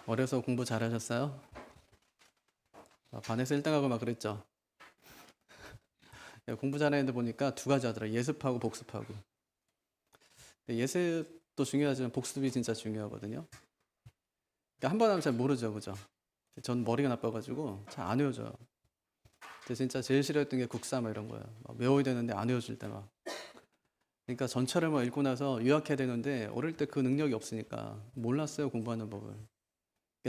어려서 공부 잘하셨어요? 반에서 1등하고 막 그랬죠? 공부 잘하는 애들 보니까 두 가지 하더라. 예습하고 복습하고. 예습도 중요하지만 복습이 진짜 중요하거든요. 그러니까 한 번 하면 잘 모르죠, 그죠? 전 머리가 나빠가지고 잘 안 외워져요. 근데 진짜 제일 싫어했던 게 국사 막 이런 거예요. 막 외워야 되는데 안 외워질 때 막. 그러니까 전체를 막 읽고 나서 요약해야 되는데 어릴 때 그 능력이 없으니까 몰랐어요, 공부하는 법을.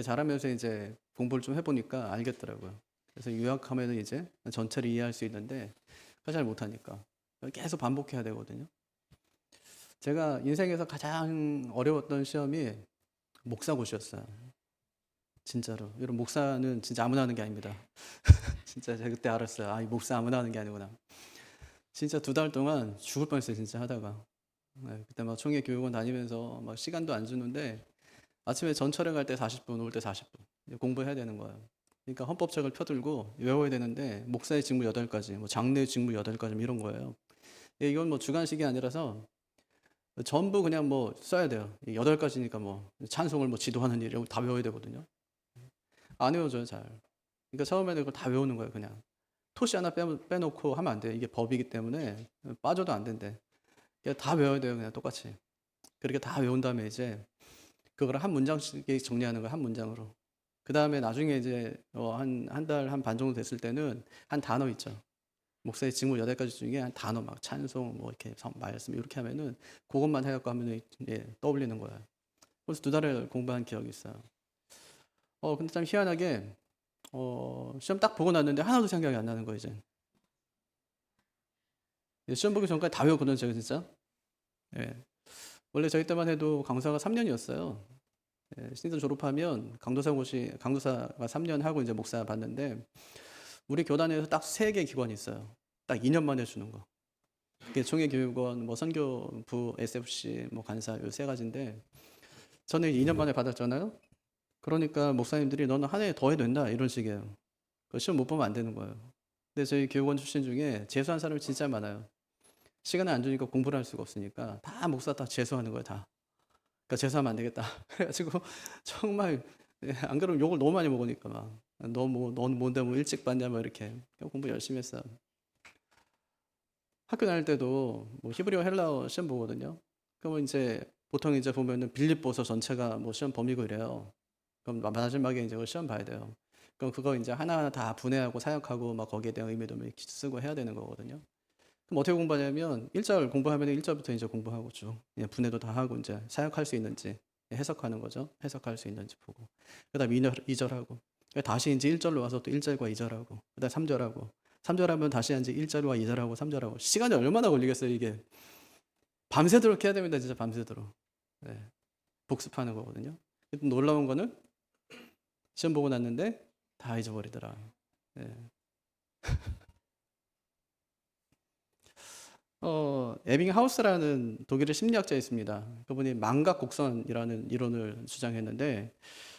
잘하면서 이제 공부를 좀 해보니까 알겠더라고요. 그래서 요약하면 이제 전체를 이해할 수 있는데 그걸 잘 못하니까 계속 반복해야 되거든요. 제가 인생에서 가장 어려웠던 시험이 목사고시였어요. 진짜로. 여러분, 목사는 진짜 아무나 하는 게 아닙니다. 진짜 제가 그때 알았어요. 아, 이 목사 아무나 하는 게 아니구나. 진짜 2달 동안 죽을 뻔했어요, 진짜 하다가. 네, 그때 막 총회 교육원 다니면서 막 시간도 안 주는데 아침에 전철에 갈 때 40분, 올 때 40분 공부해야 되는 거예요. 그러니까 헌법책을 펴들고 외워야 되는데 목사의 직무 8가지, 뭐 장로의 직무 8가지 이런 거예요. 이건 뭐 주관식이 아니라서 전부 그냥 뭐 써야 돼요. 8가지니까 뭐 찬송을 뭐 지도하는 일 이런 거 다 외워야 되거든요. 안 외워져요, 잘. 그러니까 처음에는 그걸 다 외우는 거예요, 그냥. 토시 하나 빼놓고 하면 안 돼요. 이게 법이기 때문에 빠져도 안 된대. 그냥 다 외워야 돼요, 그냥 똑같이. 그렇게 다 외운 다음에 이제 그걸 한 문장씩 정리하는 거예요, 한 문장으로. 그 다음에 나중에 이제 한 달 한 반 정도 됐을 때는 한 단어 있죠. 목사의 직무 8가지 중에 한 단어 막 찬송 뭐 이렇게 말씀 이렇게 하면은 그것만 해갖고 하면은 떠올리는 거예요. 그래서 2달을 공부한 기억이 있어요. 근데 참 희한하게 시험 딱 보고 났는데 하나도 생각이 안 나는 거예요, 이제. 시험 보기 전까지 다 외웠거든요, 제가 진짜. 예. 원래 저희 때만 해도 강사가 3년이었어요. 신입 졸업하면 강도사가 3년 하고 이제 목사 받는데 우리 교단에서 딱 3개 기관이 있어요. 딱 2년 만에 주는 거. 그게 총회교육원, 뭐 선교부, SFC, 뭐 간사 요 3가지인데 저는 2년 만에 받았잖아요. 그러니까 목사님들이 너는 한 해 더 해도 된다 이런 식이에요. 시험 못 보면 안 되는 거예요. 근데 저희 교육원 출신 중에 재수한 사람이 진짜 많아요. 시간을 안 주니까 공부를 할 수가 없으니까 다 목사 다 재수하는 거예요, 다. 그러니까 재수하면 안 되겠다. 그래가지고 정말 안 그러면 욕을 너무 많이 먹으니까 막 넌 뭔데 뭐 일찍 봤냐 뭐 이렇게 공부 열심히 했어. 학교 다닐 때도 뭐 히브리어 헬라어 시험 보거든요. 그러면 이제 보통 이제 보면은 빌립보서 전체가 뭐 시험 범위고 이래요. 그럼 마지막에 이제 시험 봐야 돼요. 그럼 그거 이제 하나하나 다 분해하고 사역하고 막 거기에 대한 의미도 쓰고 해야 되는 거거든요. 그럼 어떻게 공부하냐면 1절 공부하면 1절부터 이제 공부하고 쭉 그냥 분해도 다 하고 이제 사역할 수 있는지 해석하는 거죠. 해석할 수 있는지 보고 그다음 2절 하고 다시 이제 1절로 와서 또 1절과 2절 하고 그다음 3절 하고 3절 하면 다시 이제 1절과 2절 하고 3절 하고 시간이 얼마나 걸리겠어요, 이게. 밤새도록 해야 됩니다, 진짜 밤새도록. 네, 복습하는 거거든요. 놀라운 거는 시험 보고 났는데 다 잊어버리더라. 네. 에빙하우스라는 독일의 심리학자 있습니다. 그분이 망각 곡선이라는 이론을 주장했는데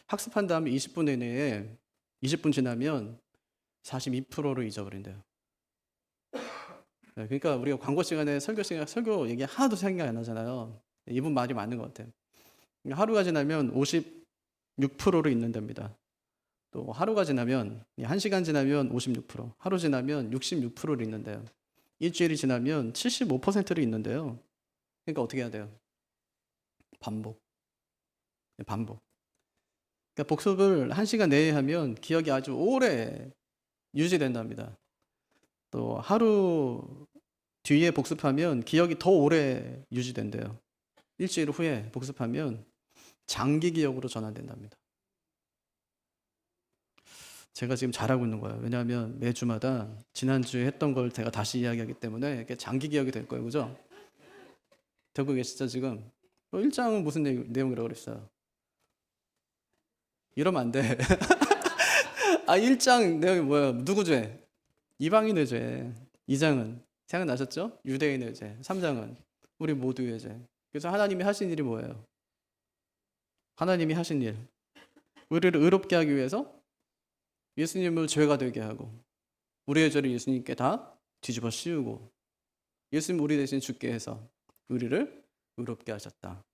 학습한 다음에 20분 이내에 20분 지나면 42%를 잊어버린대요. 네, 그러니까 우리가 광고 시간에 설교 얘기 하나도 생각이 안 나잖아요. 이분 말이 맞는 것 같아요. 하루가 지나면 56%를 잊는답니다. 또 하루가 지나면 1시간 지나면 56%, 하루 지나면 66%를 잊는데요. 일주일이 지나면 75%를 잊는데요. 그러니까 어떻게 해야 돼요? 반복. 반복. 그러니까 복습을 1시간 내에 하면 기억이 아주 오래 유지된답니다. 또 하루 뒤에 복습하면 기억이 더 오래 유지된대요. 일주일 후에 복습하면 장기 기억으로 전환된답니다. 제가 지금 잘하고 있는 거예요. 왜냐하면 매주마다 지난주에 했던 걸 제가 다시 이야기하기 때문에 이게 장기 기억이 될 거예요. 그죠? 되고 계시죠, 지금? 1장은 무슨 내용이라고 그랬어요? 이러면 안 돼. 1장 내용이 뭐야? 누구 죄? 이방인의 죄. 2장은 생각나셨죠? 유대인의 죄. 3장은 우리 모두의 죄. 그래서 하나님이 하신 일이 뭐예요? 하나님이 하신 일. 우리를 의롭게 하기 위해서 예수님을 죄가 되게 하고 우리의 죄를 예수님께 다 뒤집어 씌우고 예수님 우리 대신 죽게 해서 우리를 의롭게 하셨다.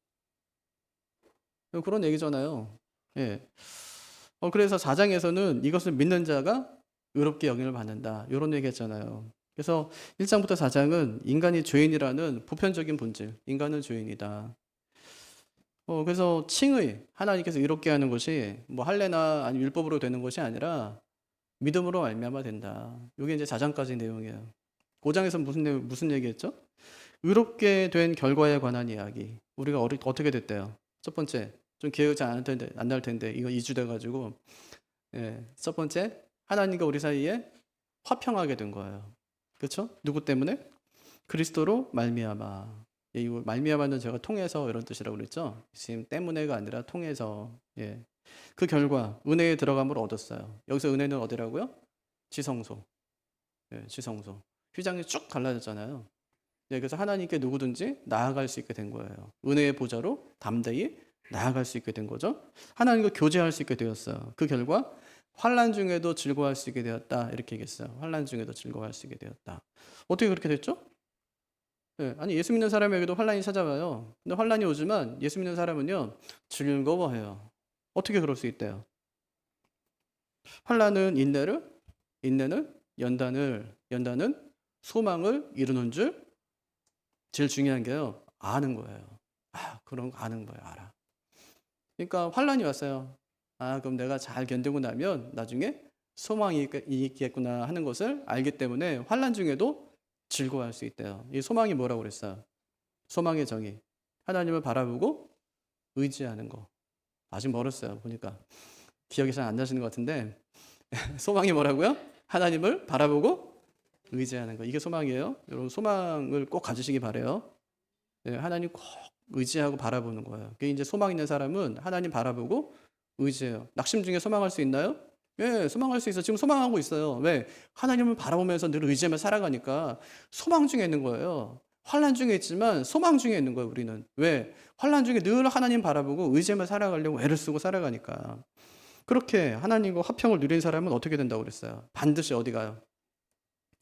그런 얘기잖아요. 예. 그래서 4장에서는 이것을 믿는 자가 의롭게 여김을 받는다. 이런 얘기했잖아요. 그래서 1장부터 4장은 인간이 죄인이라는 보편적인 본질, 인간은 죄인이다. 그래서 칭의, 하나님께서 이롭게 하는 것이 뭐 할례나 아니면 율법으로 되는 것이 아니라 믿음으로 말미암아 된다. 이게 이제 4장까지 내용이에요. 5장에서 무슨 얘기했죠? 의롭게 된 결과에 관한 이야기. 우리가 어떻게 됐대요? 첫 번째, 좀 기억이 잘 안 날 텐데 이거 2주 돼가지고, 예, 첫 번째, 하나님과 우리 사이에 화평하게 된 거예요. 그렇죠? 누구 때문에? 그리스도로 말미암아. 예, 이거 말미암아는 제가 통해서 이런 뜻이라고 그랬죠. 지금 때문에가 아니라 통해서. 예. 그 결과 은혜에 들어감을 얻었어요. 여기서 은혜는 어디라고요? 지성소. 예, 지성소. 휘장이 쭉 갈라졌잖아요. 예, 그래서 하나님께 누구든지 나아갈 수 있게 된 거예요. 은혜의 보좌로 담대히 나아갈 수 있게 된 거죠. 하나님과 교제할 수 있게 되었어요. 그 결과 환난 중에도 즐거워할 수 있게 되었다. 이렇게 얘기했어요. 환난 중에도 즐거워할 수 있게 되었다. 어떻게 그렇게 됐죠? 예, 아니 예수 믿는 사람에게도 환난이 찾아와요. 근데 환난이 오지만 예수 믿는 사람은요 즐거워해요. 어떻게 그럴 수 있대요? 환난은 인내는 연단은 소망을 이루는 줄. 제일 중요한 게요 아는 거예요. 그런 거 아는 거예요. 알아. 그러니까 환난이 왔어요. 그럼 내가 잘 견디고 나면 나중에 소망이 있겠구나 하는 것을 알기 때문에 환난 중에도 즐거워할 수 있대요. 이 소망이 뭐라고 그랬어요? 소망의 정의. 하나님을 바라보고 의지하는 거. 아직 멀었어요. 보니까 기억이 잘 안 나시는 것 같은데 소망이 뭐라고요? 하나님을 바라보고 의지하는 거. 이게 소망이에요. 여러분 소망을 꼭 가지시기 바래요. 네, 하나님 꼭 의지하고 바라보는 거예요. 그게 이제 소망 있는 사람은 하나님 바라보고 의지해요. 낙심 중에 소망할 수 있나요? 예, 소망할 수 있어요. 지금 소망하고 있어요. 왜? 하나님을 바라보면서 늘 의지하며 살아가니까 소망 중에 있는 거예요. 환난 중에 있지만 소망 중에 있는 거예요, 우리는. 왜? 환난 중에 늘 하나님 바라보고 의지하며 살아가려고 애를 쓰고 살아가니까. 그렇게 하나님과 화평을 누린 사람은 어떻게 된다고 그랬어요? 반드시 어디 가요?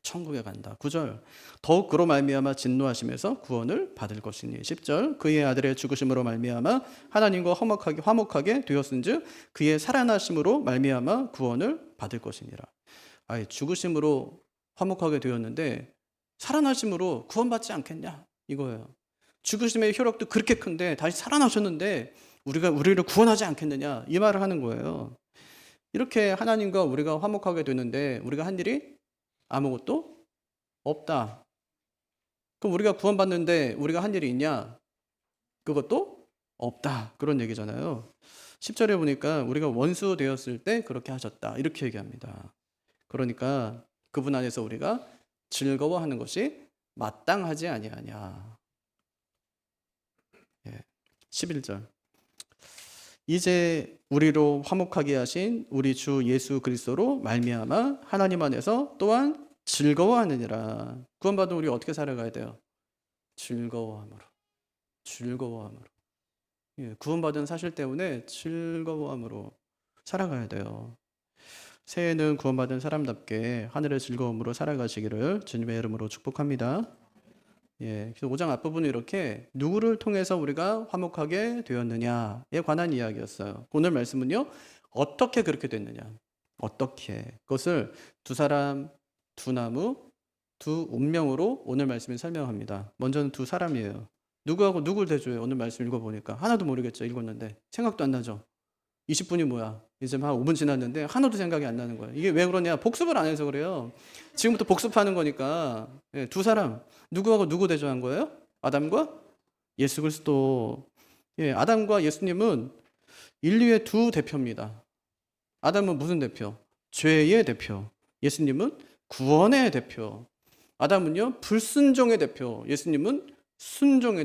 천국에 간다. 9절. 더욱 그로 말미암아 진노하심에서 구원을 받을 것이니. 10절. 그의 아들의 죽으심으로 말미암아 하나님과 화목하게 되었은즉 그의 살아나심으로 말미암아 구원을 받을 것이니라. 죽으심으로 화목하게 되었는데 살아나심으로 구원받지 않겠냐? 이거예요. 죽으심의 효력도 그렇게 큰데 다시 살아나셨는데 우리를 구원하지 않겠느냐? 이 말을 하는 거예요. 이렇게 하나님과 우리가 화목하게 되는데 우리가 한 일이 아무것도 없다. 그럼 우리가 구원받는데 우리가 한 일이 있냐? 그것도 없다. 그런 얘기잖아요. 10절에 보니까 우리가 원수 되었을 때 그렇게 하셨다. 이렇게 얘기합니다. 그러니까 그분 안에서 우리가 즐거워하는 것이 마땅하지 아니하냐. 11절. 이제 우리로 화목하게 하신 우리 주 예수 그리스도로 말미암아 하나님 안에서 또한 즐거워하느니라. 구원받은 우리 어떻게 살아가야 돼요? 즐거워함으로. 구원받은 사실 때문에 즐거워함으로 살아가야 돼요. 새해는 구원받은 사람답게 하늘의 즐거움으로 살아가시기를 주님의 이름으로 축복합니다. 그래서 5장 앞부분은 이렇게 누구를 통해서 우리가 화목하게 되었느냐에 관한 이야기였어요. 오늘 말씀은요, 어떻게 그렇게 됐느냐. 어떻게. 그것을 두 사람, 두 나무, 두 운명으로 오늘 말씀을 설명합니다. 먼저는 두 사람이에요. 누구하고 누굴 대조해요? 오늘 말씀 읽어보니까. 하나도 모르겠죠. 읽었는데. 생각도 안 나죠. 20분이 뭐야. 이제 한 5분 지났는데 하나도 생각이 안 나는 거예요. 이게 왜 그러냐? 복습을 안 해서 그래요. 지금부터 복습하는 거니까. 두 사람. 누구하고 누구 대조한 거예요? 아담과 예수 그리스도. 아담과 예수님은 인류의 두 대표입니다. 아담은 무슨 대표? 죄의 대표. 예수님은 구원의 대표. 아담은요, 불순종의 대표. 예수님은 순종의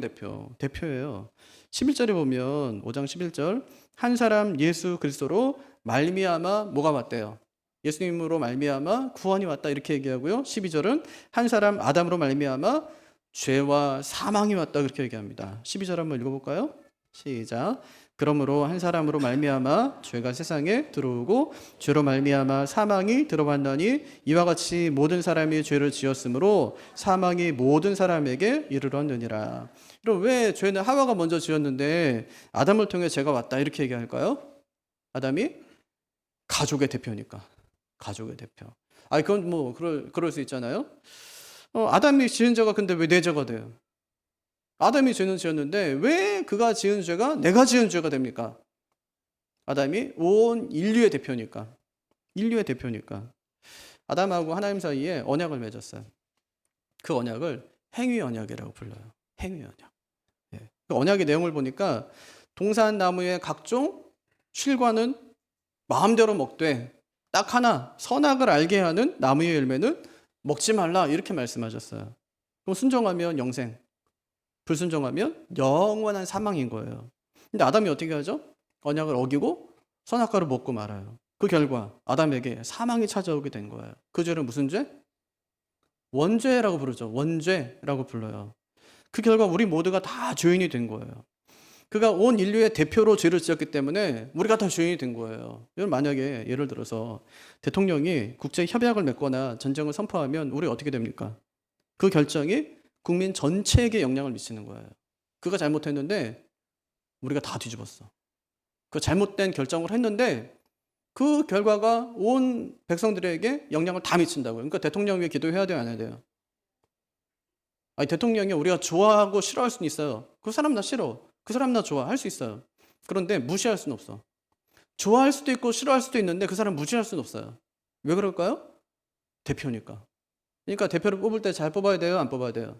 대표예요. 11절에 보면 5장 11절 한 사람 예수 그리스도로 말미암아 뭐가 왔대요? 예수님으로 말미암아 구원이 왔다 이렇게 얘기하고요. 12절은 한 사람 아담으로 말미암아 죄와 사망이 왔다 그렇게 얘기합니다. 12절 한번 읽어볼까요? 시작. 그러므로 한 사람으로 말미암아 죄가 세상에 들어오고 죄로 말미암아 사망이 들어왔나니 이와 같이 모든 사람이 죄를 지었으므로 사망이 모든 사람에게 이르렀느니라. 그럼 왜 죄는 하와가 먼저 지었는데 아담을 통해 죄가 왔다 이렇게 얘기할까요? 아담이 가족의 대표니까. 가족의 대표. 아, 그건 뭐 그럴 수 있잖아요. 아담이 지은 죄가 근데 왜 내 죄가 돼요? 아담이 죄는 지었는데 왜 그가 지은 죄가 내가 지은 죄가 됩니까? 아담이 온 인류의 대표니까. 인류의 대표니까. 아담하고 하나님 사이에 언약을 맺었어요. 그 언약을 행위 언약이라고 불러요. 행위 언약. 예. 그 언약의 내용을 보니까 동산나무의 각종 실과는 마음대로 먹되 딱 하나 선악을 알게 하는 나무의 열매는 먹지 말라 이렇게 말씀하셨어요. 그럼 순종하면 영생, 불순종하면 영원한 사망인 거예요. 근데 아담이 어떻게 하죠? 언약을 어기고 선악과를 먹고 말아요. 그 결과 아담에게 사망이 찾아오게 된 거예요. 그 죄는 무슨 죄? 원죄라고 부르죠. 원죄라고 불러요. 그 결과 우리 모두가 다 죄인이 된 거예요. 그가 온 인류의 대표로 죄를 지었기 때문에 우리가 다 죄인이 된 거예요. 여러분, 만약에 예를 들어서 대통령이 국제 협약을 맺거나 전쟁을 선포하면 우리 어떻게 됩니까? 그 결정이 국민 전체에게 영향을 미치는 거예요. 그가 잘못했는데 우리가 다 뒤집었어. 그 잘못된 결정을 했는데 그 결과가 온 백성들에게 영향을 다 미친다고요. 그러니까 대통령 위해 기도해야 돼요, 안 해야 돼요? 아니, 대통령이 우리가 좋아하고 싫어할 수는 있어요. 그 사람 나 싫어. 그 사람 나 좋아. 할 수 있어요. 그런데 무시할 수는 없어. 좋아할 수도 있고 싫어할 수도 있는데 그 사람 무시할 수는 없어요. 왜 그럴까요? 대표니까. 그러니까 대표를 뽑을 때 잘 뽑아야 돼요, 안 뽑아야 돼요?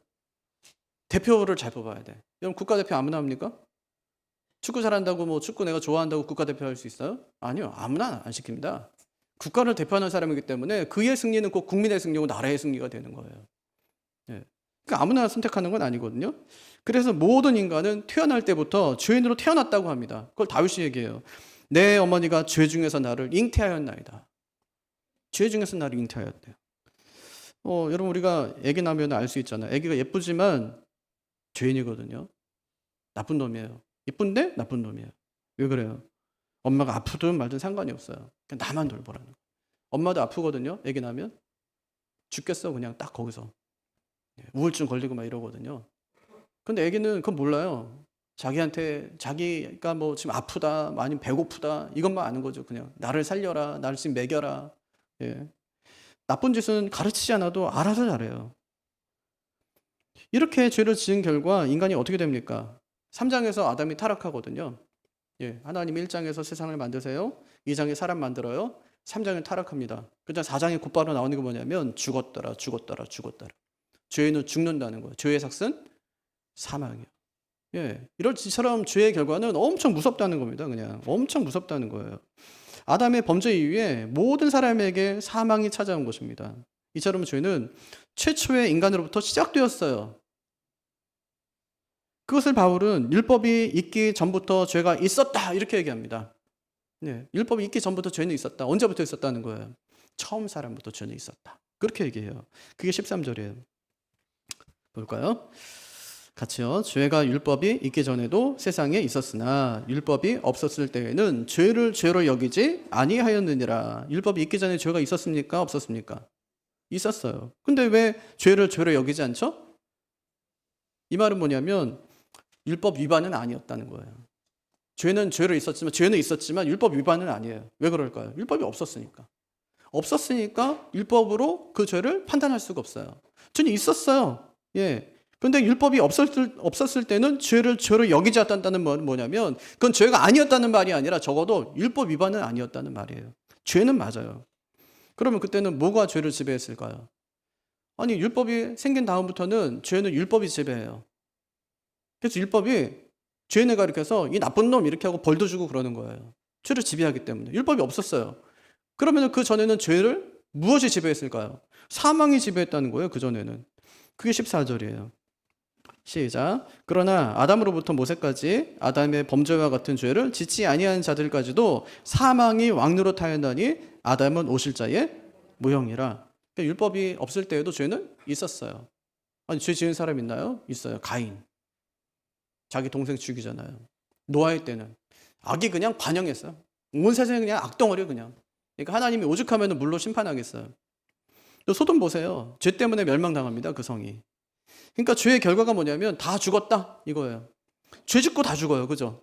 대표를 잘 뽑아야 돼. 여러분, 국가대표 아무나 합니까? 축구 잘한다고 뭐 축구 내가 좋아한다고 국가대표 할 수 있어요? 아니요. 아무나 안 시킵니다. 국가를 대표하는 사람이기 때문에 그의 승리는 꼭 국민의 승리고 나라의 승리가 되는 거예요. 예. 그러니까 아무나 선택하는 건 아니거든요. 그래서 모든 인간은 태어날 때부터 죄인으로 태어났다고 합니다. 그걸 다윗이 얘기해요. 내 어머니가 죄 중에서 나를 잉태하였나이다. 죄 중에서 나를 잉태하였대요. 여러분, 우리가 애기 낳으면 알 수 있잖아요. 애기가 예쁘지만 죄인이거든요. 나쁜 놈이에요. 예쁜데 나쁜 놈이에요. 왜 그래요? 엄마가 아프든 말든 상관이 없어요. 그냥 나만 돌보라는 거예요. 엄마도 아프거든요. 애기 낳으면 죽겠어 그냥 딱 거기서. 우울증 걸리고 막 이러거든요. 근데 애기는 그건 몰라요. 자기가 뭐 지금 아프다, 아니면 배고프다 이것만 아는 거죠. 그냥 나를 살려라, 나를 지금 먹여라. 예. 나쁜 짓은 가르치지 않아도 알아서 잘해요. 이렇게 죄를 지은 결과 인간이 어떻게 됩니까? 3장에서 아담이 타락하거든요. 예, 하나님 1장에서 세상을 만드세요. 2장에 사람 만들어요. 3장에 타락합니다. 그다음 4장에 곧바로 나오는 게 뭐냐면 죽었더라. 죄인은 죽는다는 거예요. 죄의 삭은 사망이에요. 예, 이처럼 죄의 결과는 엄청 무섭다는 겁니다. 그냥 엄청 무섭다는 거예요. 아담의 범죄 이후에 모든 사람에게 사망이 찾아온 것입니다. 이처럼 죄는 최초의 인간으로부터 시작되었어요. 그것을 바울은 율법이 있기 전부터 죄가 있었다 이렇게 얘기합니다. 네, 율법이 있기 전부터 죄는 있었다. 언제부터 있었다는 거예요? 처음 사람부터 죄는 있었다. 그렇게 얘기해요. 그게 13절이에요. 볼까요? 같이요. 죄가 율법이 있기 전에도 세상에 있었으나 율법이 없었을 때에는 죄를 죄로 여기지 아니하였느니라. 율법이 있기 전에 죄가 있었습니까? 없었습니까? 있었어요. 근데 왜 죄를 죄로 여기지 않죠? 이 말은 뭐냐면 율법 위반은 아니었다는 거예요. 죄는 죄는 있었지만 율법 위반은 아니에요. 왜 그럴까요? 율법이 없었으니까. 없었으니까 율법으로 그 죄를 판단할 수가 없어요. 죄는 있었어요. 예. 근데 율법이 없었을 때는 죄를 죄로 여기지 않았다는 말은 뭐냐면 그건 죄가 아니었다는 말이 아니라 적어도 율법 위반은 아니었다는 말이에요. 죄는 맞아요. 그러면 그때는 뭐가 죄를 지배했을까요? 아니, 율법이 생긴 다음부터는 죄는 율법이 지배해요. 그래서 율법이 죄인을 가리켜서 이 나쁜 놈 이렇게 하고 벌도 주고 그러는 거예요. 죄를 지배하기 때문에. 율법이 없었어요. 그러면 그 전에는 죄를 무엇이 지배했을까요? 사망이 지배했다는 거예요. 그 전에는. 그게 14절이에요. 시작. 그러나 아담으로부터 모세까지 아담의 범죄와 같은 죄를 짓지 아니한 자들까지도 사망이 왕노릇하였나니 아담은 오실 자의 모형이라. 그러니까 율법이 없을 때에도 죄는 있었어요. 아니, 죄 지은 사람 있나요? 있어요. 가인. 자기 동생 죽이잖아요. 노아의 때는 악이 그냥 관영했어요. 온 세상이 그냥 악덩어리 그냥. 그러니까 하나님이 오죽하면 물로 심판하겠어요. 또 소돔 보세요. 죄 때문에 멸망당합니다. 그 성이. 그러니까 죄의 결과가 뭐냐면 다 죽었다 이거예요. 죄 짓고 다 죽어요. 그죠?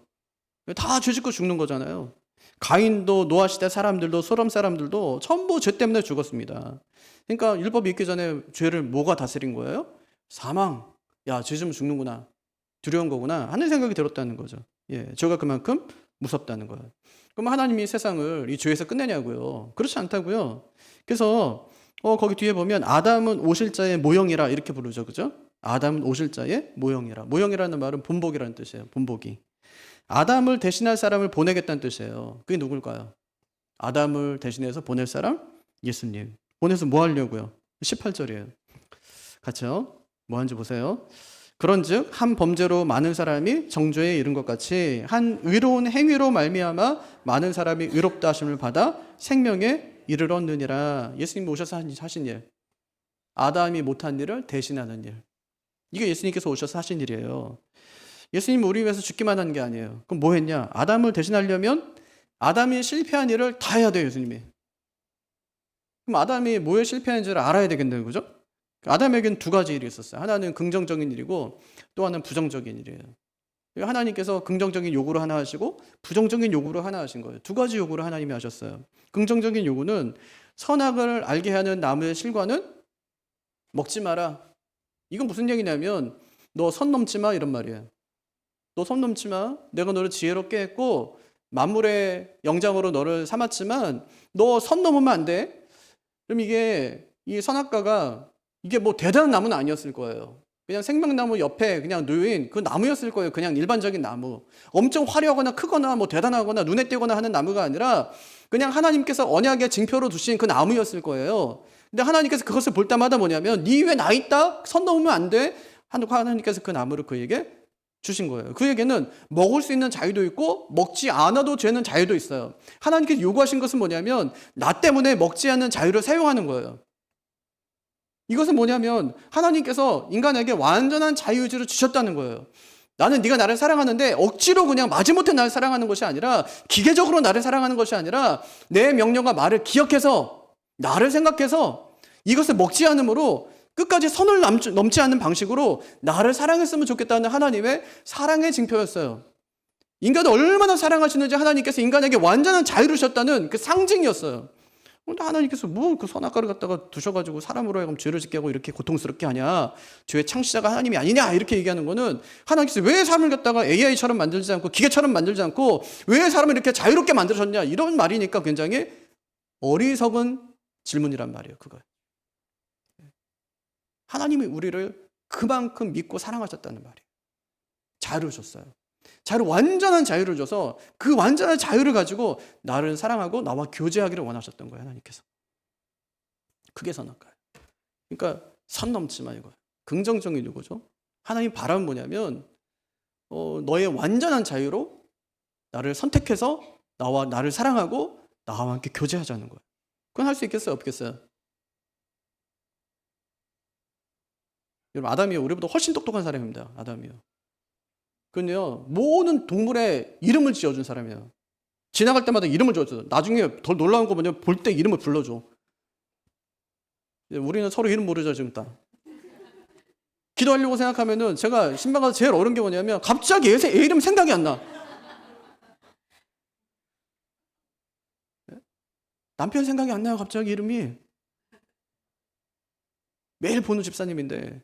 다 죄 짓고 죽는 거잖아요. 가인도 노아 시대 사람들도 소돔 사람들도 전부 죄 때문에 죽었습니다. 그러니까 율법이 있기 전에 죄를 뭐가 다스린 거예요? 사망. 야, 죄 좀 죽는구나. 두려운 거구나 하는 생각이 들었다는 거죠. 예, 죄가 그만큼 무섭다는 거예요. 그럼 하나님이 세상을 이 죄에서 끝내냐고요? 그렇지 않다고요. 그래서 거기 뒤에 보면 아담은 오실자의 모형이라 이렇게 부르죠. 그죠? 아담은 오실자의 모형이라. 모형이라는 말은 본보기라는 뜻이에요. 본보기. 아담을 대신할 사람을 보내겠다는 뜻이에요. 그게 누굴까요? 아담을 대신해서 보낼 사람? 예수님. 보내서 뭐 하려고요? 18절이에요. 같이요. 뭐 하는지 보세요. 그런즉 한 범죄로 많은 사람이 정죄에 이른 것 같이 한 의로운 행위로 말미암아 많은 사람이 의롭다 하심을 받아 생명에 이르렀느니라. 예수님이 오셔서 하신 일. 아담이 못한 일을 대신하는 일. 이게 예수님께서 오셔서 하신 일이에요. 예수님은 우리 위해서 죽기만 한 게 아니에요. 그럼 뭐 했냐? 아담을 대신하려면 아담이 실패한 일을 다 해야 돼요, 예수님이. 그럼 아담이 뭐에 실패한지를 알아야 되겠네요, 그죠? 아담에게는 두 가지 일이 있었어요. 하나는 긍정적인 일이고 또 하나는 부정적인 일이에요. 하나님께서 긍정적인 요구를 하나 하시고 부정적인 요구를 하나 하신 거예요. 두 가지 요구를 하나님이 하셨어요. 긍정적인 요구는 선악을 알게 하는 나무의 실과는 먹지 마라. 이건 무슨 얘기냐면 너 선 넘지 마 이런 말이에요. 너 선 넘지 마. 내가 너를 지혜롭게 했고 만물의 영장으로 너를 삼았지만 너 선 넘으면 안 돼. 그럼 이게 이 선악과가 이게 뭐 대단한 나무는 아니었을 거예요. 그냥 생명나무 옆에 그냥 놓인 그 나무였을 거예요. 그냥 일반적인 나무. 엄청 화려하거나 크거나 뭐 대단하거나 눈에 띄거나 하는 나무가 아니라 그냥 하나님께서 언약의 징표로 두신 그 나무였을 거예요. 근데 하나님께서 그것을 볼 때마다 뭐냐면 니 왜 나 있다? 선 넘으면 안 돼? 하나님께서 그 나무를 그에게 주신 거예요. 그에게는 먹을 수 있는 자유도 있고 먹지 않아도 되는 자유도 있어요. 하나님께서 요구하신 것은 뭐냐면 나 때문에 먹지 않는 자유를 사용하는 거예요. 이것은 뭐냐면 하나님께서 인간에게 완전한 자유의지를 주셨다는 거예요. 나는 네가 나를 사랑하는데 억지로 그냥 마지못해 나를 사랑하는 것이 아니라 기계적으로 나를 사랑하는 것이 아니라 내 명령과 말을 기억해서 나를 생각해서 이것을 먹지 않으므로 끝까지 선을 넘지 않는 방식으로 나를 사랑했으면 좋겠다는 하나님의 사랑의 징표였어요. 인간을 얼마나 사랑하시는지 하나님께서 인간에게 완전한 자유를 주셨다는 그 상징이었어요. 근데 하나님께서 뭐 그 선악과를 갖다가 두셔가지고 사람으로 하여금 죄를 짓게 하고 이렇게 고통스럽게 하냐, 죄의 창시자가 하나님이 아니냐 이렇게 얘기하는 거는 하나님께서 왜 사람을 갖다가 AI처럼 만들지 않고 기계처럼 만들지 않고 왜 사람을 이렇게 자유롭게 만드셨냐 이런 말이니까 굉장히 어리석은 질문이란 말이에요. 그거. 하나님이 우리를 그만큼 믿고 사랑하셨다는 말이에요. 자유를 줬어요. 자유를 완전한 자유를 줘서 그 완전한 자유를 가지고 나를 사랑하고 나와 교제하기를 원하셨던 거예요. 하나님께서. 그게 선악과예요. 그러니까 선 넘지 마 이거예요. 긍정적인 요구죠. 하나님 바람은 뭐냐면 너의 완전한 자유로 나를 선택해서 나를 사랑하고 나와 함께 교제하자는 거예요. 그건 할 수 있겠어요? 없겠어요? 여러분 아담이요. 우리보다 훨씬 똑똑한 사람입니다. 아담이요. 근데요, 모든 동물의 이름을 지어준 사람이에요. 지나갈 때마다 이름을 지어줘. 나중에 더 놀라운 거 뭐냐면 볼 때 이름을 불러줘. 우리는 서로 이름 모르죠, 지금 딱. 기도하려고 생각하면은 제가 신방 가서 제일 어려운 게 뭐냐면 갑자기 얘 이름 생각이 안 나. 남편 생각이 안 나요, 갑자기 이름이. 매일 보는 집사님인데.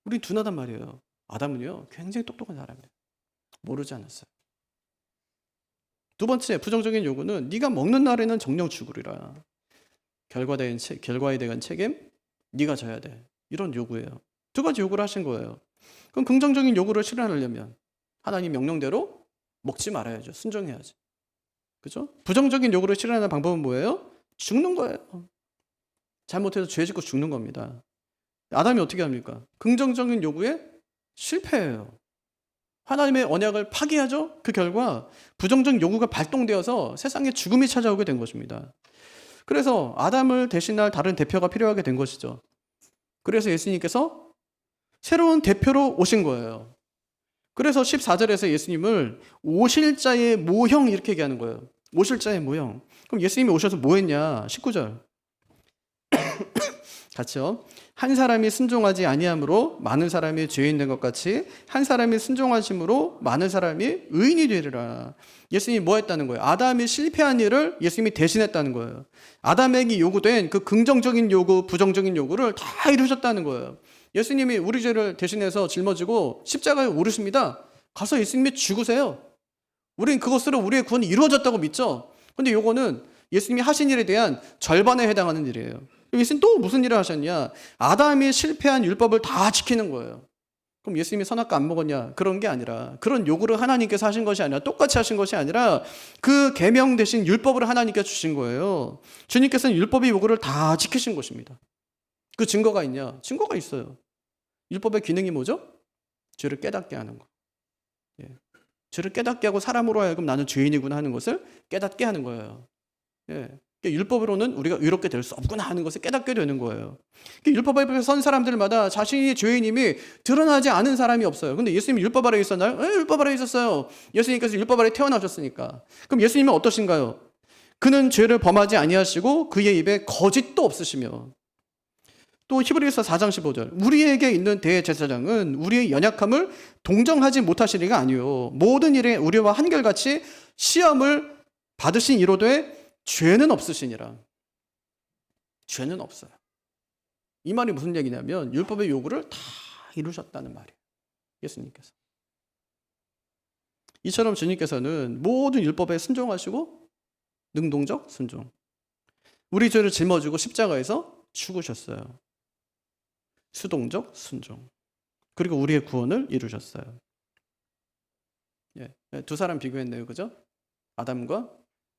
우리 둔하단 말이에요. 아담은요, 굉장히 똑똑한 사람이에요. 모르지 않았어요. 두 번째, 부정적인 요구는 네가 먹는 날에는 정령 죽으리라. 결과에 대한 책임, 네가 져야 돼. 이런 요구예요. 두 가지 요구를 하신 거예요. 그럼 긍정적인 요구를 실현하려면 하나님 명령대로 먹지 말아야죠. 순종해야지. 그죠? 부정적인 요구를 실현하는 방법은 뭐예요? 죽는 거예요. 잘못해서 죄 짓고 죽는 겁니다. 아담이 어떻게 합니까? 긍정적인 요구에 실패해요. 하나님의 언약을 파기하죠. 그 결과 부정적인 요구가 발동되어서 세상에 죽음이 찾아오게 된 것입니다. 그래서 아담을 대신할 다른 대표가 필요하게 된 것이죠. 그래서 예수님께서 새로운 대표로 오신 거예요. 그래서 14절에서 예수님을 오실 자의 모형 이렇게 얘기하는 거예요. 오실 자의 모형. 그럼 예수님이 오셔서 뭐 했냐? 19절. 같이요. 한 사람이 순종하지 아니함으로 많은 사람이 죄인 된 것 같이 한 사람이 순종하심으로 많은 사람이 의인이 되리라. 예수님이 뭐 했다는 거예요? 아담이 실패한 일을 예수님이 대신했다는 거예요. 아담에게 요구된 그 긍정적인 요구, 부정적인 요구를 다 이루셨다는 거예요. 예수님이 우리 죄를 대신해서 짊어지고 십자가에 오르십니다. 가서 예수님이 죽으세요. 우린 그것으로 우리의 구원이 이루어졌다고 믿죠. 근데 요거는 예수님이 하신 일에 대한 절반에 해당하는 일이에요. 예수님 또 무슨 일을 하셨냐? 아담이 실패한 율법을 다 지키는 거예요. 그럼 예수님이 선악과 안 먹었냐? 그런 게 아니라, 그런 요구를 하나님께서 하신 것이 아니라, 똑같이 하신 것이 아니라 그 계명 대신 율법을 하나님께 주신 거예요. 주님께서는 율법의 요구를 다 지키신 것입니다. 그 증거가 있냐? 증거가 있어요. 율법의 기능이 뭐죠? 죄를 깨닫게 하는 거. 예. 죄를 깨닫게 하고 사람으로 하여금 나는 죄인이구나 하는 것을 깨닫게 하는 거예요. 예. 율법으로는 우리가 의롭게 될 수 없구나 하는 것을 깨닫게 되는 거예요. 율법 앞에 선 사람들마다 자신이 죄인임이 드러나지 않은 사람이 없어요. 근데 예수님이 율법 아래에 있었나요? 네, 율법 아래에 있었어요. 예수님께서 율법 아래에 태어나셨으니까. 그럼 예수님은 어떠신가요? 그는 죄를 범하지 아니하시고 그의 입에 거짓도 없으시며. 또 히브리서 4장 15절 우리에게 있는 대제사장은 우리의 연약함을 동정하지 못하시리가 아니요 모든 일에 우리와 한결같이 시험을 받으신 이로되 죄는 없으시니라. 죄는 없어요. 이 말이 무슨 얘기냐면 율법의 요구를 다 이루셨다는 말이에요. 예수님께서. 이처럼 주님께서는 모든 율법에 순종하시고 능동적 순종. 우리 죄를 짊어지고 십자가에서 죽으셨어요. 수동적 순종. 그리고 우리의 구원을 이루셨어요. 예, 두 사람 비교했네요. 그죠? 아담과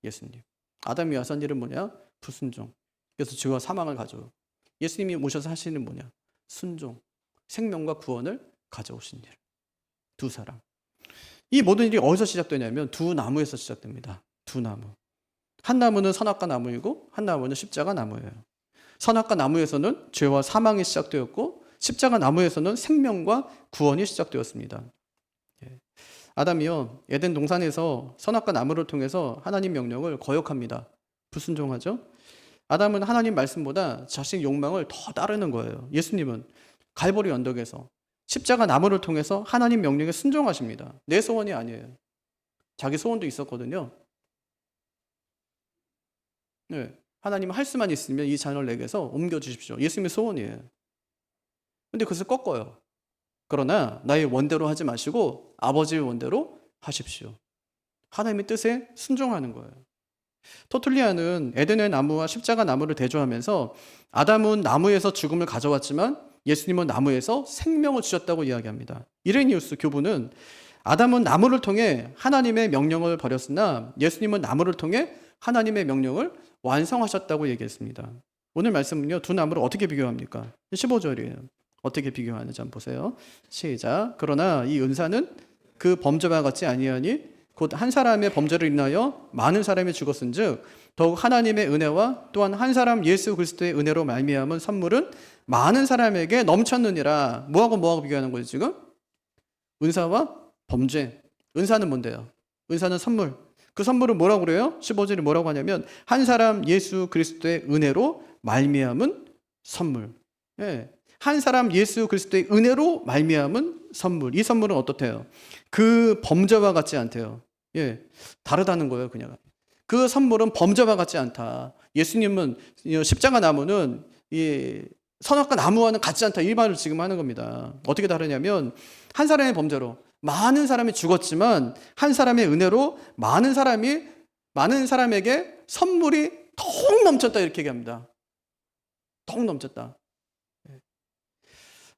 예수님. 아담이 와서 한 일은 뭐냐? 불순종. 그래서 죄와 사망을 가져오고 예수님이 오셔서 하시는 뭐냐? 순종. 생명과 구원을 가져오신 일. 두 사람. 이 모든 일이 어디서 시작되냐면 두 나무에서 시작됩니다. 두 나무. 한 나무는 선악과 나무이고 한 나무는 십자가 나무예요. 선악과 나무에서는 죄와 사망이 시작되었고 십자가 나무에서는 생명과 구원이 시작되었습니다. 아담이요 에덴 동산에서 선악과 나무를 통해서 하나님 명령을 거역합니다. 불순종하죠. 아담은 하나님 말씀보다 자신의 욕망을 더 따르는 거예요. 예수님은 갈보리 언덕에서 십자가 나무를 통해서 하나님 명령에 순종하십니다. 내 소원이 아니에요. 자기 소원도 있었거든요. 네, 하나님 할 수만 있으면 이 자녀를 내게서 옮겨주십시오. 예수님의 소원이에요. 근데 그것을 꺾어요. 그러나 나의 원대로 하지 마시고 아버지의 원대로 하십시오. 하나님의 뜻에 순종하는 거예요. 터툴리아는 에덴의 나무와 십자가 나무를 대조하면서 아담은 나무에서 죽음을 가져왔지만 예수님은 나무에서 생명을 주셨다고 이야기합니다. 이레니우스 교부는 아담은 나무를 통해 하나님의 명령을 버렸으나 예수님은 나무를 통해 하나님의 명령을 완성하셨다고 얘기했습니다. 오늘 말씀은요, 두 나무를 어떻게 비교합니까? 15절이에요. 어떻게 비교하는지 한번 보세요. 시작. 그러나 이 은사는 그 범죄와 같지 아니하니 곧 한 사람의 범죄를 인하여 많은 사람이 죽었은즉 더욱 하나님의 은혜와 또한 한 사람 예수 그리스도의 은혜로 말미암은 선물은 많은 사람에게 넘쳤느니라. 뭐하고 비교하는 거죠 지금? 은사와 범죄. 은사는 뭔데요? 은사는 선물. 그 선물은 뭐라고 그래요? 15절이 뭐라고 하냐면 한 사람 예수 그리스도의 은혜로 말미암은 선물. 예. 한 사람 예수 그리스도의 은혜로 말미암은 선물. 이 선물은 어떻대요? 그 범죄와 같지 않대요. 예, 다르다는 거예요, 그냥. 그 선물은 범죄와 같지 않다. 예수님은 십자가 나무는 이 선악과 나무와는 같지 않다. 이 말을 지금 하는 겁니다. 어떻게 다르냐면 한 사람의 범죄로 많은 사람이 죽었지만 한 사람의 은혜로 많은 사람에게 선물이 통 넘쳤다 이렇게 얘기합니다. 통 넘쳤다.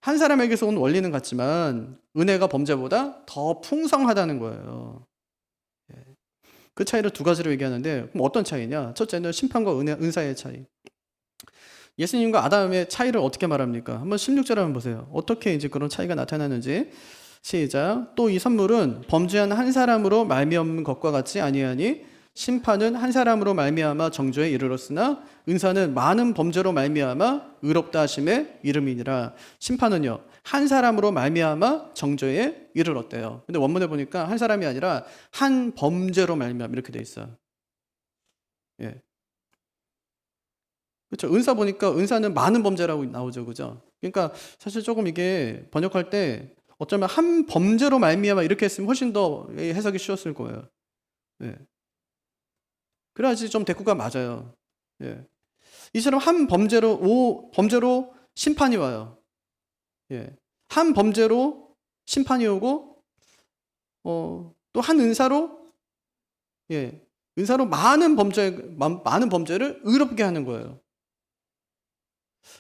한 사람에게서 온 원리는 같지만 은혜가 범죄보다 더 풍성하다는 거예요. 그 차이를 두 가지로 얘기하는데 그럼 어떤 차이냐? 첫째는 심판과 은사의 차이. 예수님과 아담의 차이를 어떻게 말합니까? 한번 16절 한번 보세요. 어떻게 이제 그런 차이가 나타나는지. 시작. 또 이 선물은 범죄한 한 사람으로 말미암은 것과 같지 아니하니 심판은 한 사람으로 말미암아 정죄에 이르렀으나 은사는 많은 범죄로 말미암아 의롭다 하심의 이름이니라. 심판은요 한 사람으로 말미암아 정죄에 이르렀대요. 근데 원문에 보니까 한 사람이 아니라 한 범죄로 말미암아 이렇게 돼 있어요. 예. 그렇죠. 은사 보니까 은사는 많은 범죄라고 나오죠, 그죠? 그러니까 사실 조금 이게 번역할 때 어쩌면 한 범죄로 말미암아 이렇게 했으면 훨씬 더 해석이 쉬웠을 거예요. 예. 그래야지 좀 대꾸가 맞아요. 예. 이처럼 한 범죄로 심판이 와요. 예. 한 범죄로 심판이 오고, 또 한 은사로, 예. 은사로 많은 범죄를 의롭게 하는 거예요.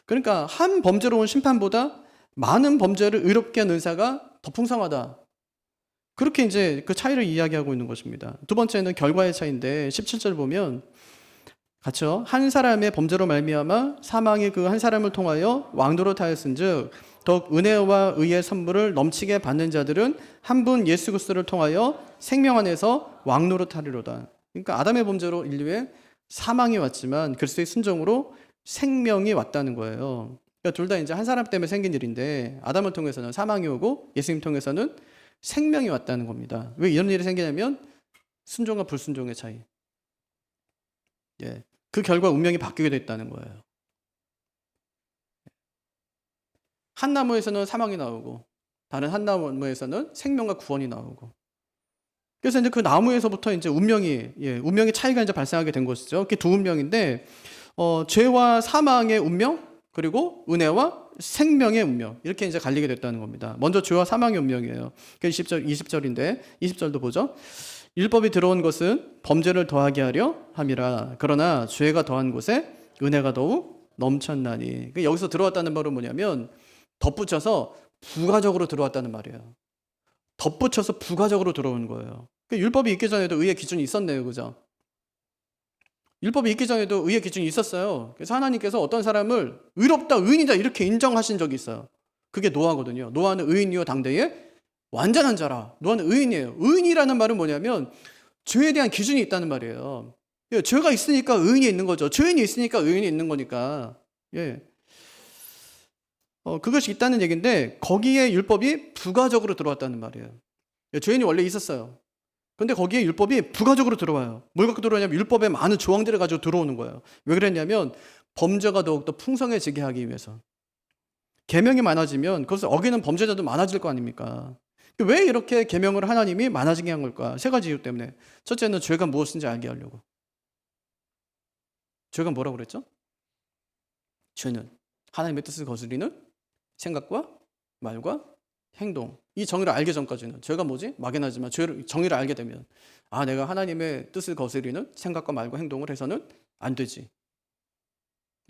그러니까 한 범죄로 온 심판보다 많은 범죄를 의롭게 하는 은사가 더 풍성하다. 그렇게 이제 그 차이를 이야기하고 있는 것입니다. 두 번째는 결과의 차이인데 17절 보면 같이요. 한 사람의 범죄로 말미암아 사망이 그 한 사람을 통하여 왕노릇하였은즉 더욱 은혜와 의의 선물을 넘치게 받는 자들은 한 분 예수 그리스도를 통하여 생명 안에서 왕노릇하리로다. 그러니까 아담의 범죄로 인류에 사망이 왔지만 그리스도의 순종으로 생명이 왔다는 거예요. 그러니까 둘 다 이제 한 사람 때문에 생긴 일인데 아담을 통해서는 사망이 오고 예수님 통해서는 생명이 왔다는 겁니다. 왜 이런 일이 생기냐면 순종과 불순종의 차이. 예. 그 결과 운명이 바뀌게 됐다는 거예요. 한 나무에서는 사망이 나오고 다른 한 나무에서는 생명과 구원이 나오고. 그래서 이제 그 나무에서부터 이제 운명의 차이가 이제 발생하게 된 것이죠. 그게 두 운명인데 죄와 사망의 운명 그리고 은혜와 생명의 운명 이렇게 이제 갈리게 됐다는 겁니다. 먼저 죄와 사망의 운명이에요. 20절인데 20절도 보죠. 율법이 들어온 것은 범죄를 더하게 하려 함이라. 그러나 죄가 더한 곳에 은혜가 더욱 넘쳤나니. 여기서 들어왔다는 말은 뭐냐면 덧붙여서 부가적으로 들어왔다는 말이에요. 덧붙여서 부가적으로 들어온 거예요. 율법이 있기 전에도 의의 기준이 있었네요. 그죠? 율법이 있기 전에도 의의 기준이 있었어요. 그래서 하나님께서 어떤 사람을 의롭다, 의인이다 이렇게 인정하신 적이 있어요. 그게 노아거든요. 노아는 의인이요 당대의 완전한 자라. 노아는 의인이에요. 의인이라는 말은 뭐냐면 죄에 대한 기준이 있다는 말이에요. 예, 죄가 있으니까 의인이 있는 거죠. 죄인이 있으니까 의인이 있는 거니까. 예. 그것이 있다는 얘기인데 거기에 율법이 부가적으로 들어왔다는 말이에요. 예, 죄인이 원래 있었어요. 근데 거기에 율법이 부가적으로 들어와요. 뭘 갖고 들어오냐면 율법에 많은 조항들을 가지고 들어오는 거예요. 왜 그랬냐면 범죄가 더욱더 풍성해지게 하기 위해서. 계명이 많아지면 그것을 어기는 범죄자도 많아질 거 아닙니까? 왜 이렇게 계명을 하나님이 많아지게 한 걸까? 세 가지 이유 때문에. 첫째는 죄가 무엇인지 알게 하려고. 죄가 뭐라고 그랬죠? 죄는 하나님의 뜻을 거스리는 생각과 말과 행동. 이 정의를 알기 전까지는 죄가 뭐지? 막연하지만 정의를 알게 되면 내가 하나님의 뜻을 거스리는 생각과 말과 행동을 해서는 안 되지.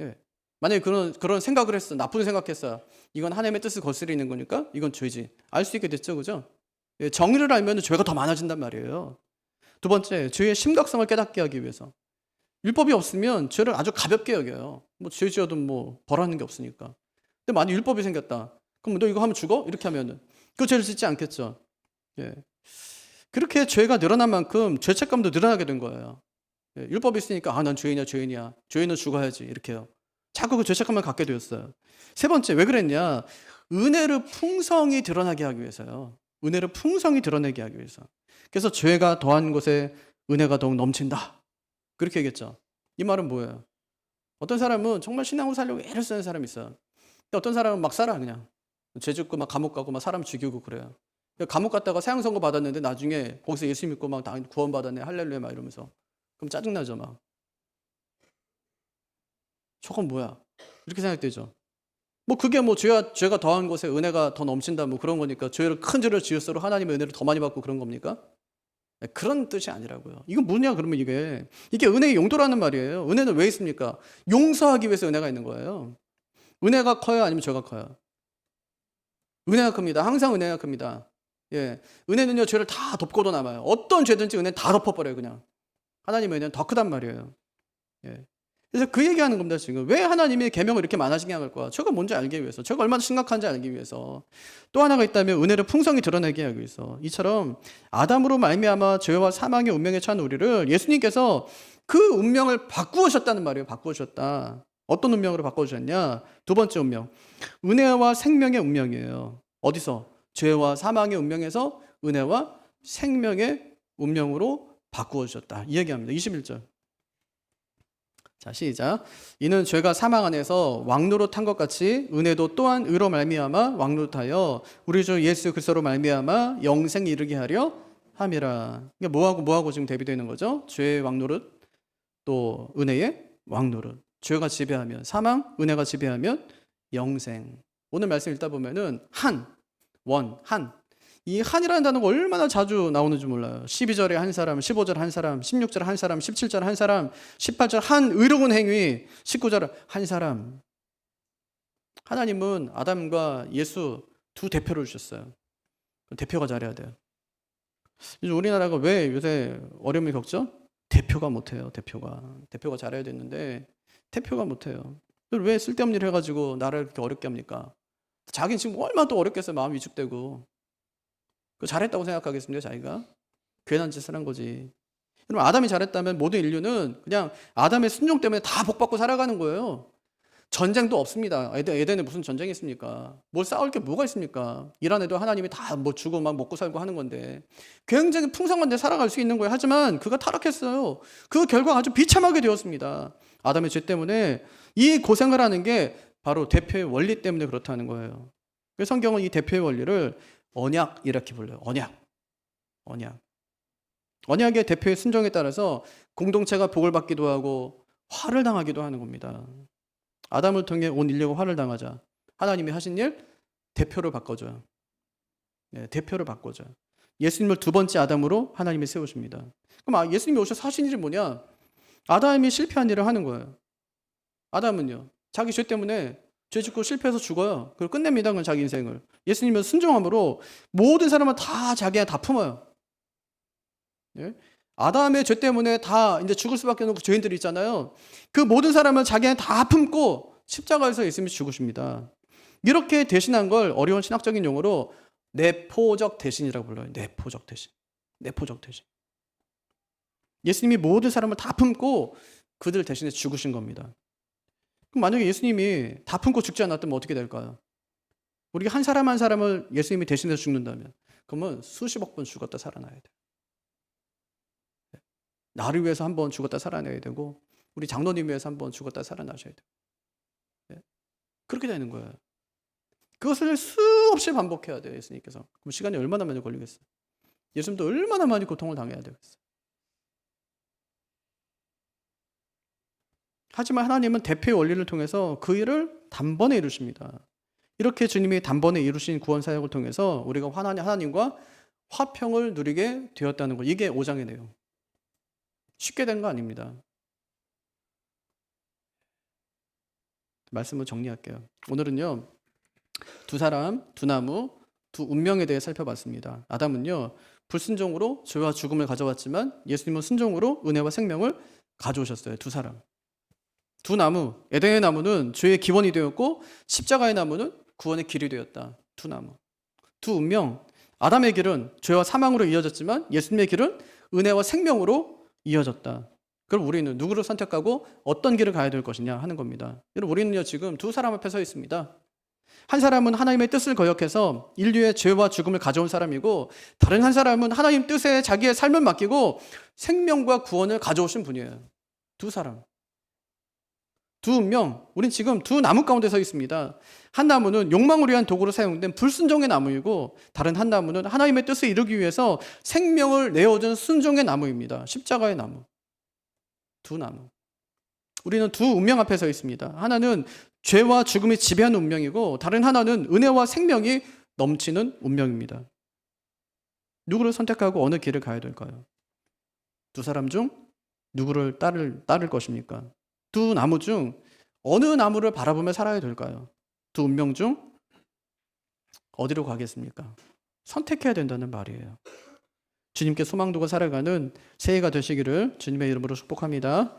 예. 만약에 그런 생각을 했어. 나쁜 생각했어요. 이건 하나님의 뜻을 거스리는 거니까 이건 죄지. 알 수 있게 됐죠. 그죠? 예, 정의를 알면 죄가 더 많아진단 말이에요. 두 번째, 죄의 심각성을 깨닫게 하기 위해서. 율법이 없으면 죄를 아주 가볍게 여겨요. 죄 지어도 벌하는 게 없으니까. 근데 만약 율법이 생겼다. 그럼 너 이거 하면 죽어? 이렇게 하면은 그 죄를 짓지 않겠죠. 예. 그렇게 죄가 늘어난 만큼 죄책감도 늘어나게 된 거예요. 예, 율법이 있으니까 난 죄인이야. 죄인은 죽어야지 이렇게요. 자꾸 그 죄책감을 갖게 되었어요. 세 번째, 왜 그랬냐? 은혜를 풍성히 드러나게 하기 위해서요. 은혜를 풍성히 드러내게 하기 위해서. 그래서 죄가 더한 곳에 은혜가 더욱 넘친다. 그렇게 얘기했죠. 이 말은 뭐예요? 어떤 사람은 정말 신앙으로 살려고 애를 쓰는 사람이 있어요. 근데 어떤 사람은 막 살아 그냥. 죄 짓고 막 감옥 가고 막 사람 죽이고 그래요. 감옥 갔다가 세상 선고 받았는데 나중에 거기서 예수 믿고 막 구원 받았네 할렐루야 막 이러면서 그럼 짜증나죠 막. 저건 뭐야? 이렇게 생각되죠. 그게 죄가 더한 곳에 은혜가 더 넘친다 그런 거니까 큰 죄를 지을수록 하나님의 은혜를 더 많이 받고 그런 겁니까? 그런 뜻이 아니라고요. 이건 뭐냐 그러면 이게 은혜의 용도라는 말이에요. 은혜는 왜 있습니까? 용서하기 위해서 은혜가 있는 거예요. 은혜가 커요 아니면 죄가 커요? 은혜가 큽니다. 항상 은혜가 큽니다. 예, 은혜는요 죄를 다 덮고도 남아요. 어떤 죄든지 은혜는 다 덮어버려요 그냥. 하나님의 은혜는 더 크단 말이에요. 예. 그래서 그 얘기하는 겁니다 지금. 왜 하나님이 계명을 이렇게 많아지게 한 걸까? 죄가 뭔지 알기 위해서. 죄가 얼마나 심각한지 알기 위해서. 또 하나가 있다면 은혜를 풍성히 드러내게 하기 위해서. 이처럼 아담으로 말미암아 죄와 사망의 운명에 처한 우리를 예수님께서 그 운명을 바꾸셨다는 말이에요. 바꾸셨다. 어떤 운명으로 바꿔주셨냐? 두 번째 운명. 은혜와 생명의 운명이에요. 어디서? 죄와 사망의 운명에서 은혜와 생명의 운명으로 바꾸어 주셨다. 이 얘기합니다. 21절. 자, 시작. 이는 죄가 사망 안에서 왕노릇한 것 같이 은혜도 또한 의로 말미암아 왕노릇하여 우리 주 예수 그리스도로 말미암아 영생 이르게 하려 함이라. 이게 뭐하고 지금 대비되는 거죠? 죄의 왕노릇, 또 은혜의 왕노릇. 죄가 지배하면 사망, 은혜가 지배하면 영생. 오늘 말씀 읽다 보면은 한. 이 한이라는 단어가 얼마나 자주 나오는지 몰라요. 12절에 한 사람, 15절 한 사람, 16절 한 사람, 17절 한 사람, 18절 한 의로운 행위, 19절 한 사람. 하나님은 아담과 예수 두 대표를 주셨어요. 대표가 잘해야 돼요. 요즘 우리나라가 왜 요새 어려움을 겪죠? 대표가 못해요. 대표가 잘해야 되는데 대표가 못해요. 왜 쓸데없는 일 해가지고 나라를 그렇게 어렵게 합니까? 자기는 지금 얼마나 또 어렵겠어요. 마음이 위축되고. 잘했다고 생각하겠습니다. 자기가 괜한 짓을 한 거지. 여러분, 아담이 잘했다면 모든 인류는 그냥 아담의 순종 때문에 다 복받고 살아가는 거예요. 전쟁도 없습니다. 에덴에 무슨 전쟁이 있습니까? 뭘 싸울 게 뭐가 있습니까? 이란 애도 하나님이 다 뭐 주고 막 먹고 살고 하는 건데 굉장히 풍성한 데 살아갈 수 있는 거예요. 하지만 그가 타락했어요. 그 결과가 아주 비참하게 되었습니다. 아담의 죄 때문에 이 고생을 하는 게 바로 대표의 원리 때문에 그렇다는 거예요. 그래서 성경은 이 대표의 원리를 언약 이렇게 불러요. 언약의 대표의 순종에 따라서 공동체가 복을 받기도 하고 화를 당하기도 하는 겁니다. 아담을 통해 온 인류가 화를 당하자 하나님이 하신 일 대표를 바꿔줘요. 대표를 바꿔줘요. 예수님을 두 번째 아담으로 하나님이 세우십니다. 그럼 예수님이 오셔서 하신 일이 뭐냐? 아담이 실패한 일을 하는 거예요. 아담은요, 자기 죄 때문에 죄 짓고 실패해서 죽어요. 그리고 끝냅니다. 그건 자기 인생을. 예수님은 순종함으로 모든 사람은 다 자기가 다 품어요. 예? 아담의 죄 때문에 다 이제 죽을 수밖에 없는 그 죄인들이 있잖아요. 그 모든 사람은 자기가 다 품고 십자가에서 예수님이 죽으십니다. 이렇게 대신한 걸 어려운 신학적인 용어로 내포적 대신이라고 불러요. 내포적 대신. 예수님이 모든 사람을 다 품고 그들 대신에 죽으신 겁니다. 그럼 만약에 예수님이 다 품고 죽지 않았다면 어떻게 될까요? 우리가 한 사람 한 사람을 예수님이 대신해서 죽는다면 그러면 수십억 번 죽었다 살아나야 돼요. 나를 위해서 한 번 죽었다 살아나야 되고 우리 장로님 위해서 한 번 죽었다 살아나셔야 돼요. 그렇게 되는 거예요. 그것을 수없이 반복해야 돼요. 예수님께서. 그럼 시간이 얼마나 많이 걸리겠어요? 예수님도 얼마나 많이 고통을 당해야 되겠어요? 하지만 하나님은 대표의 원리를 통해서 그 일을 단번에 이루십니다. 이렇게 주님이 단번에 이루신 구원 사역을 통해서 우리가 하나님과 화평을 누리게 되었다는 것. 이게 5장의 내용. 쉽게 된 거 아닙니다. 말씀을 정리할게요. 오늘은요, 두 사람, 두 나무, 두 운명에 대해 살펴봤습니다. 아담은요, 불순종으로 죄와 죽음을 가져왔지만 예수님은 순종으로 은혜와 생명을 가져오셨어요. 두 사람. 두 나무, 에덴의 나무는 죄의 기원이 되었고 십자가의 나무는 구원의 길이 되었다. 두 나무. 두 운명, 아담의 길은 죄와 사망으로 이어졌지만 예수님의 길은 은혜와 생명으로 이어졌다. 그럼 우리는 누구를 선택하고 어떤 길을 가야 될 것이냐 하는 겁니다. 여러분, 우리는요 지금 두 사람 앞에 서 있습니다. 한 사람은 하나님의 뜻을 거역해서 인류의 죄와 죽음을 가져온 사람이고 다른 한 사람은 하나님 뜻에 자기의 삶을 맡기고 생명과 구원을 가져오신 분이에요. 두 사람. 두 운명, 우린 지금 두 나무 가운데 서 있습니다. 한 나무는 욕망을 위한 도구로 사용된 불순종의 나무이고 다른 한 나무는 하나님의 뜻을 이루기 위해서 생명을 내어준 순종의 나무입니다. 십자가의 나무. 두 나무. 우리는 두 운명 앞에 서 있습니다. 하나는 죄와 죽음이 지배하는 운명이고 다른 하나는 은혜와 생명이 넘치는 운명입니다. 누구를 선택하고 어느 길을 가야 될까요? 두 사람 중 누구를 따를 것입니까? 두 나무 중 어느 나무를 바라보며 살아야 될까요? 두 운명 중 어디로 가겠습니까? 선택해야 된다는 말이에요. 주님께 소망 두고 살아가는 새해가 되시기를 주님의 이름으로 축복합니다.